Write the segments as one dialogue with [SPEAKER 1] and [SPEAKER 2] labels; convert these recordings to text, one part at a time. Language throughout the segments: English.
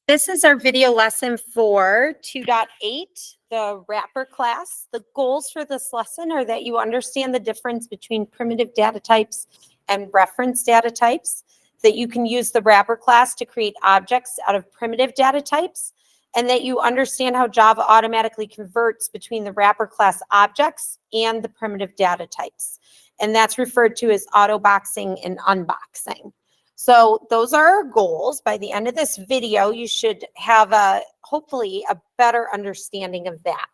[SPEAKER 1] This is our video lesson for 2.8, the wrapper class. The goals for this lesson are that you understand the difference between primitive data types and reference data types, that you can use the wrapper class to create objects out of primitive data types, and that you understand how Java automatically converts between the wrapper class objects and the primitive data types. And that's referred to as autoboxing and unboxing. So those are our goals. By the end of this video, you should have hopefully a better understanding of that.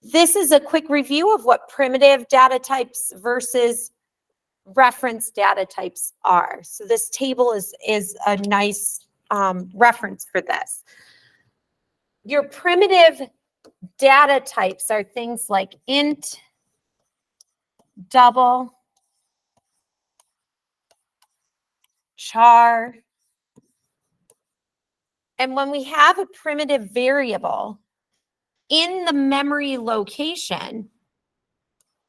[SPEAKER 1] This is a quick review of what primitive data types versus reference data types are. So this table is a nice reference for this. Your primitive data types are things like int, double, char. And when we have a primitive variable in the memory location,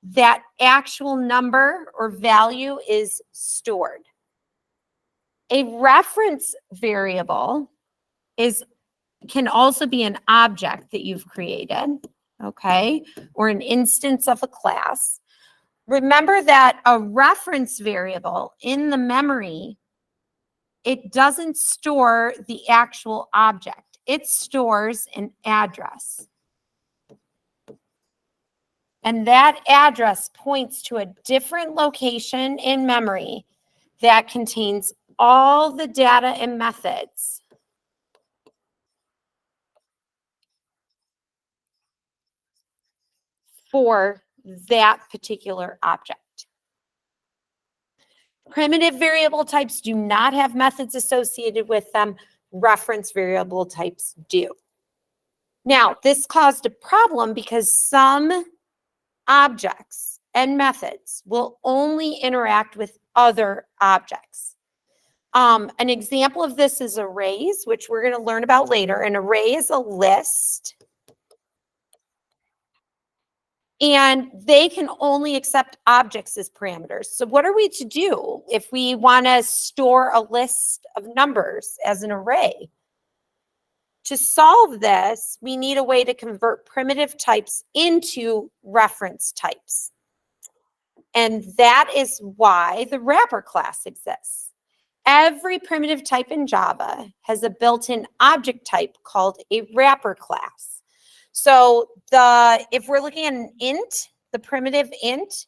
[SPEAKER 1] that actual number or value is stored. A reference variable can also be an object that you've created, okay, or an instance of a class. Remember that a reference variable in the memory, it doesn't store the actual object. It stores an address. And that address points to a different location in memory that contains all the data and methods for that particular object. Primitive variable types do not have methods associated with them. Reference variable types do. Now, this caused a problem because some objects and methods will only interact with other objects. An example of this is arrays, which we're going to learn about later. An array is a list, and they can only accept objects as parameters. So what are we to do if we want to store a list of numbers as an array? To solve this, we need a way to convert primitive types into reference types. And that is why the wrapper class exists. Every primitive type in Java has a built-in object type called a wrapper class. So if we're looking at an int, the primitive int,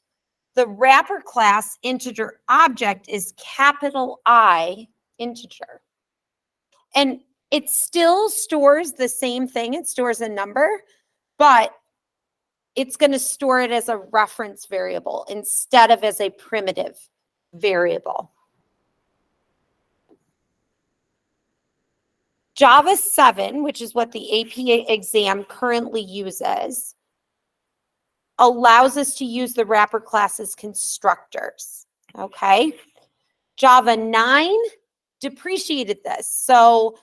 [SPEAKER 1] the wrapper class integer object is capital I integer. And it still stores the same thing. It stores a number, but it's going to store it as a reference variable instead of as a primitive variable. Java 7, which is what the AP exam currently uses, allows us to use the wrapper class as constructors, okay? Java 9 depreciated this. So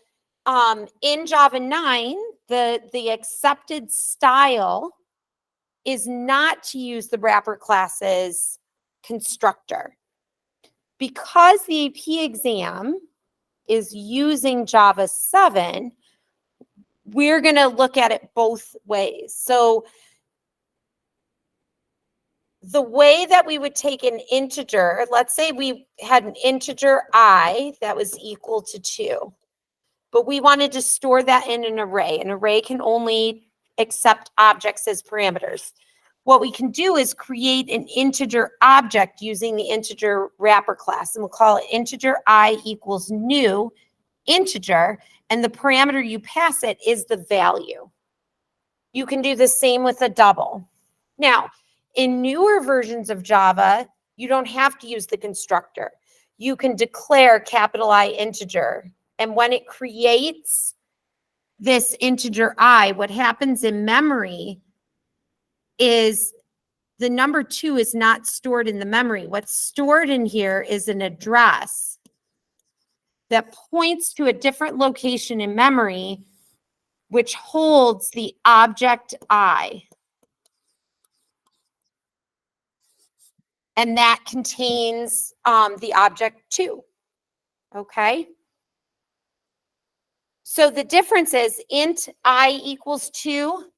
[SPEAKER 1] in Java 9, the accepted style is not to use the wrapper class as constructor. Because the AP exam is using Java 7, we're going to look at it both ways. So the way that we would take an integer, let's say we had an integer I that was equal to 2, but we wanted to store that in an array. An array can only accept objects as parameters. What we can do is create an integer object using the integer wrapper class, and we'll call it integer I equals new integer, and the parameter you pass it is the value. You can do the same with a double. Now, in newer versions of Java, you don't have to use the constructor. You can declare capital I integer, and when it creates this integer I, what happens in memory is the number 2 is not stored in the memory. What's stored in here is an address that points to a different location in memory, which holds the object I. And that contains the object 2. Okay? So the difference is int I equals 2.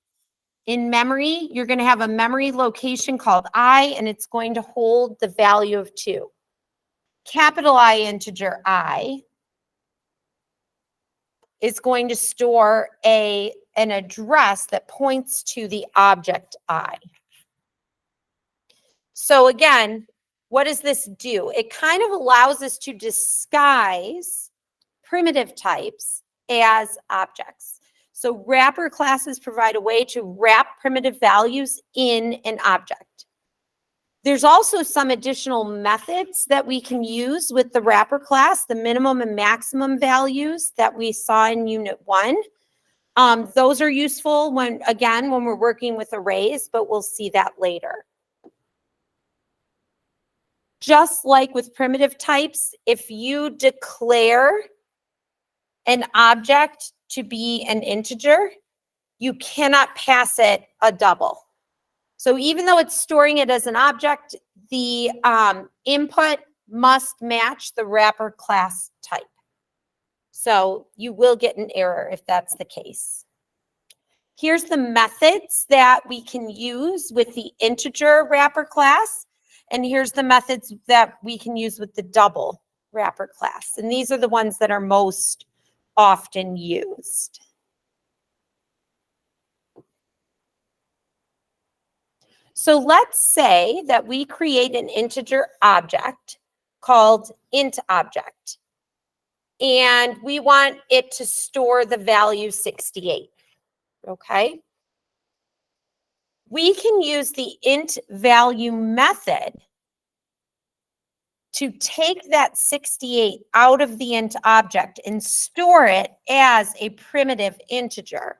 [SPEAKER 1] In memory, you're going to have a memory location called I, and it's going to hold the value of 2. Capital I integer I is going to store an address that points to the object I. So again, what does this do? It kind of allows us to disguise primitive types as objects. So wrapper classes provide a way to wrap primitive values in an object. There's also some additional methods that we can use with the wrapper class, the minimum and maximum values that we saw in Unit 1. Those are useful when we're working with arrays, but we'll see that later. Just like with primitive types, if you declare an object to be an integer, you cannot pass it a double. So even though it's storing it as an object, the input must match the wrapper class type. So you will get an error if that's the case. Here's the methods that we can use with the integer wrapper class. And here's the methods that we can use with the double wrapper class. And these are the ones that are most often used. So let's say that we create an integer object called int object, and we want it to store the value 68, okay? We can use the int value method to take that 68 out of the int object and store it as a primitive integer.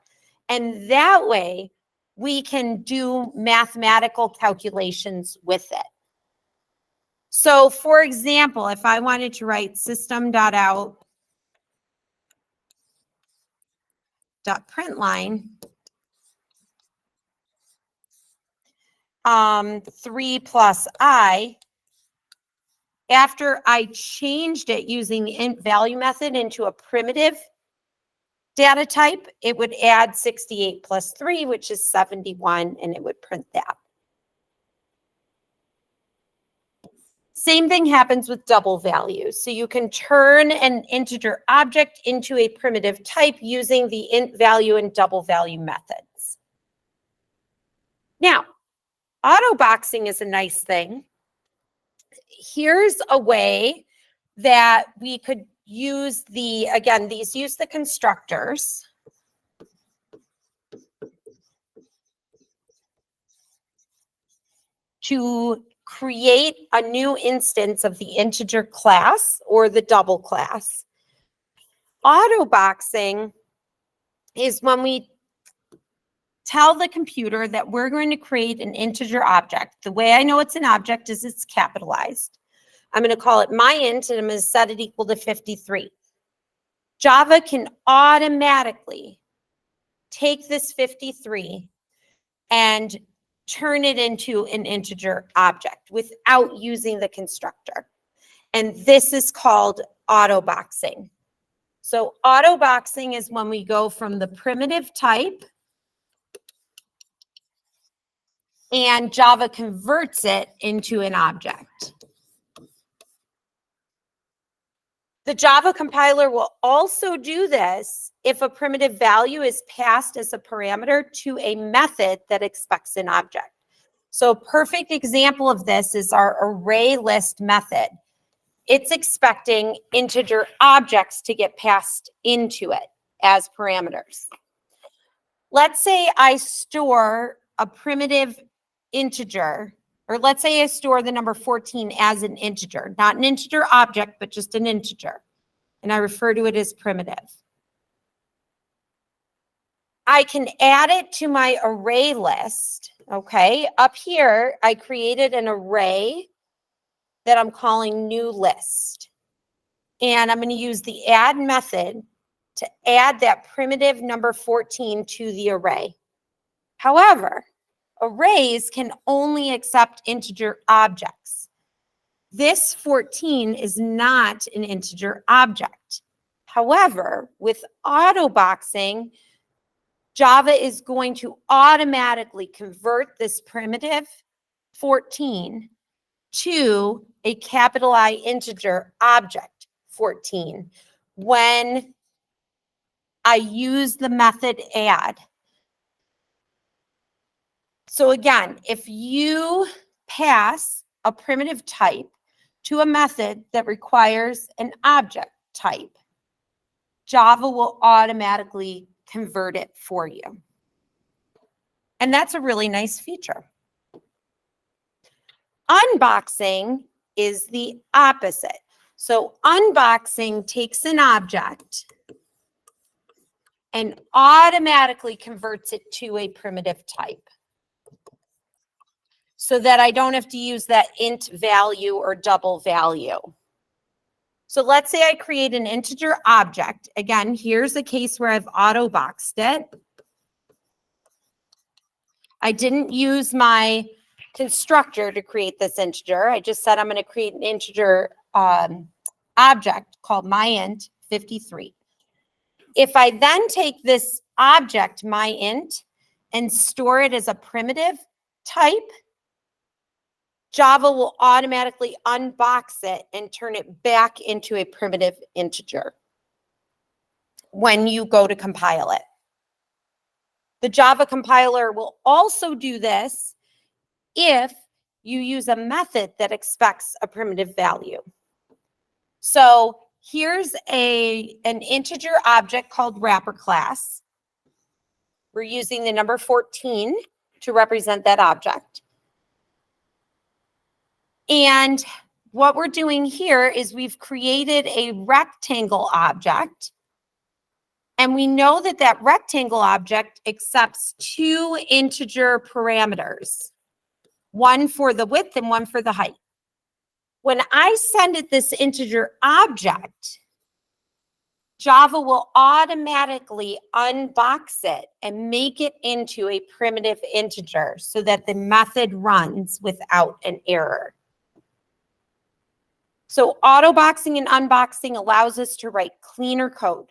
[SPEAKER 1] And that way, we can do mathematical calculations with it. So for example, if I wanted to write system.out.println 3 plus I, after I changed it using the int value method into a primitive data type, it would add 68 plus 3, which is 71, and it would print that. Same thing happens with double values. So you can turn an integer object into a primitive type using the int value and double value methods. Now, auto-boxing is a nice thing. Here's a way that we could use these use the constructors. To create a new instance of the integer class or the double class. Auto-boxing is when we tell the computer that we're going to create an integer object. The way I know it's an object is it's capitalized. I'm going to call it myInt, and I'm going to set it equal to 53. Java can automatically take this 53 and turn it into an integer object without using the constructor. And this is called auto-boxing. So auto-boxing is when we go from the primitive type and Java converts it into an object. The Java compiler will also do this if a primitive value is passed as a parameter to a method that expects an object. So a perfect example of this is our array list method. It's expecting integer objects to get passed into it as parameters. Let's say I store a primitive integer, or let's say I store the number 14 as an integer, not an integer object, but just an integer. And I refer to it as primitive. I can add it to my array list, okay? Up here, I created an array that I'm calling new list. And I'm going to use the add method to add that primitive number 14 to the array. However, arrays can only accept integer objects. This 14 is not an integer object. However, with autoboxing, Java is going to automatically convert this primitive 14 to a capital I integer object 14 when I use the method add. So again, if you pass a primitive type to a method that requires an object type, Java will automatically convert it for you. And that's a really nice feature. Unboxing is the opposite. So unboxing takes an object and automatically converts it to a primitive type, so that I don't have to use that int value or double value. So let's say I create an integer object. Again, here's a case where I've auto-boxed it. I didn't use my constructor to create this integer. I just said I'm going to create an integer object called myInt 53. If I then take this object, myInt, and store it as a primitive type, Java will automatically unbox it and turn it back into a primitive integer when you go to compile it. The Java compiler will also do this if you use a method that expects a primitive value. So here's an integer object called wrapper class. We're using the number 14 to represent that object. And what we're doing here is we've created a rectangle object. And we know that that rectangle object accepts two integer parameters, one for the width and one for the height. When I send it this integer object, Java will automatically unbox it and make it into a primitive integer so that the method runs without an error. So autoboxing and unboxing allows us to write cleaner code.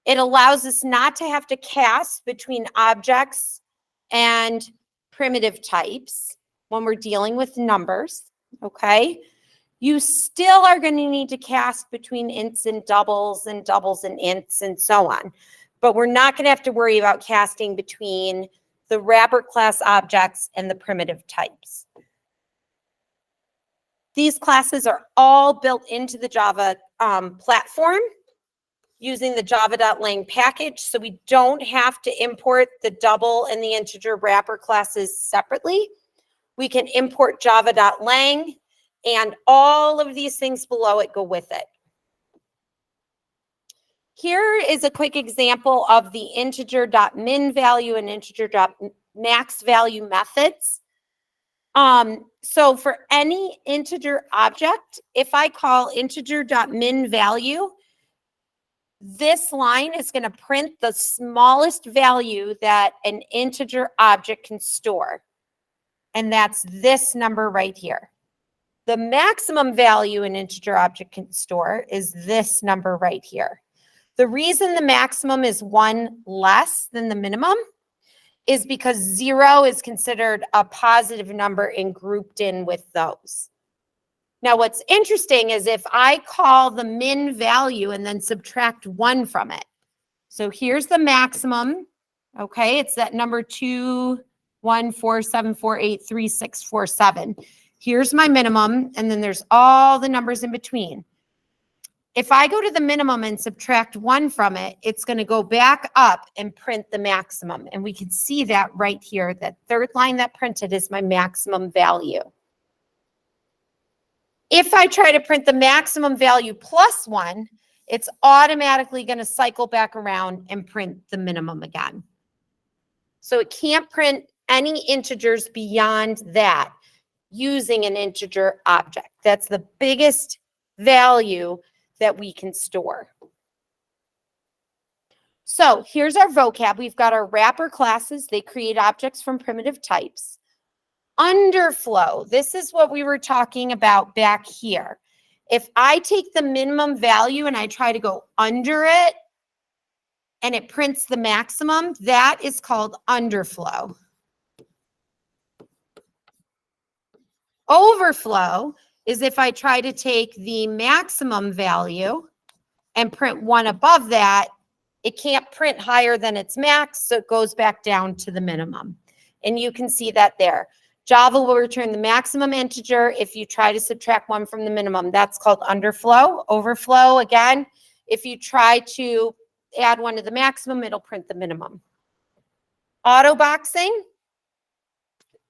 [SPEAKER 1] It allows us not to have to cast between objects and primitive types when we're dealing with numbers, okay? You still are going to need to cast between ints and doubles and ints and so on. But we're not going to have to worry about casting between the wrapper class objects and the primitive types. These classes are all built into the Java platform using the java.lang package, so we don't have to import the double and the integer wrapper classes separately. We can import java.lang, and all of these things below it go with it. Here is a quick example of the integer.min value and integer.max value methods. So for any integer object, if I call integer.min value, this line is going to print the smallest value that an integer object can store. And that's this number right here. The maximum value an integer object can store is this number right here. The reason the maximum is one less than the minimum is because 0 is considered a positive number and grouped in with those. Now, what's interesting is if I call the min value and then subtract 1 from it. So here's the maximum, okay? It's that number 214748367. Here's my minimum, and then there's all the numbers in between. If I go to the minimum and subtract 1 from it, it's going to go back up and print the maximum. And we can see that right here. That third line that printed is my maximum value. If I try to print the maximum value plus 1, it's automatically going to cycle back around and print the minimum again. So it can't print any integers beyond that using an integer object. That's the biggest value that we can store. So here's our vocab. We've got our wrapper classes. They create objects from primitive types. Underflow, this is what we were talking about back here. If I take the minimum value and I try to go under it and it prints the maximum, that is called underflow. Overflow is if I try to take the maximum value and print one above that, it can't print higher than its max, so it goes back down to the minimum. And you can see that there. Java will return the maximum integer if you try to subtract one from the minimum. That's called underflow. Overflow, again, if you try to add one to the maximum, it'll print the minimum. Autoboxing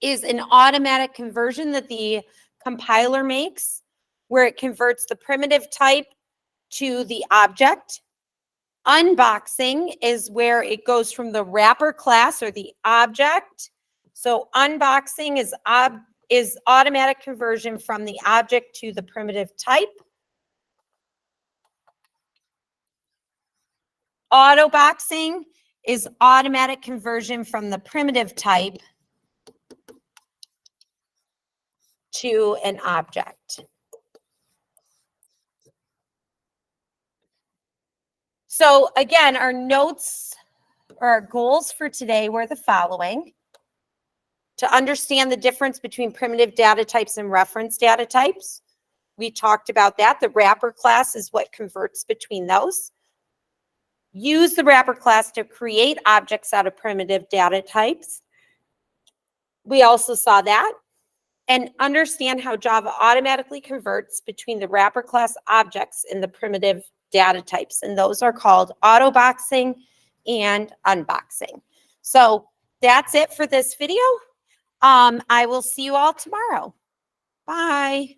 [SPEAKER 1] is an automatic conversion that the compiler makes where it converts the primitive type to the object. Unboxing is where it goes from the wrapper class or the object. So unboxing is automatic conversion from the object to the primitive type. Autoboxing is automatic conversion from the primitive type to an object. So again, our notes or our goals for today were the following. To understand the difference between primitive data types and reference data types. We talked about that. The wrapper class is what converts between those. Use the wrapper class to create objects out of primitive data types. We also saw that. And understand how Java automatically converts between the wrapper class objects and the primitive data types. And those are called autoboxing and unboxing. So that's it for this video. I will see you all tomorrow. Bye.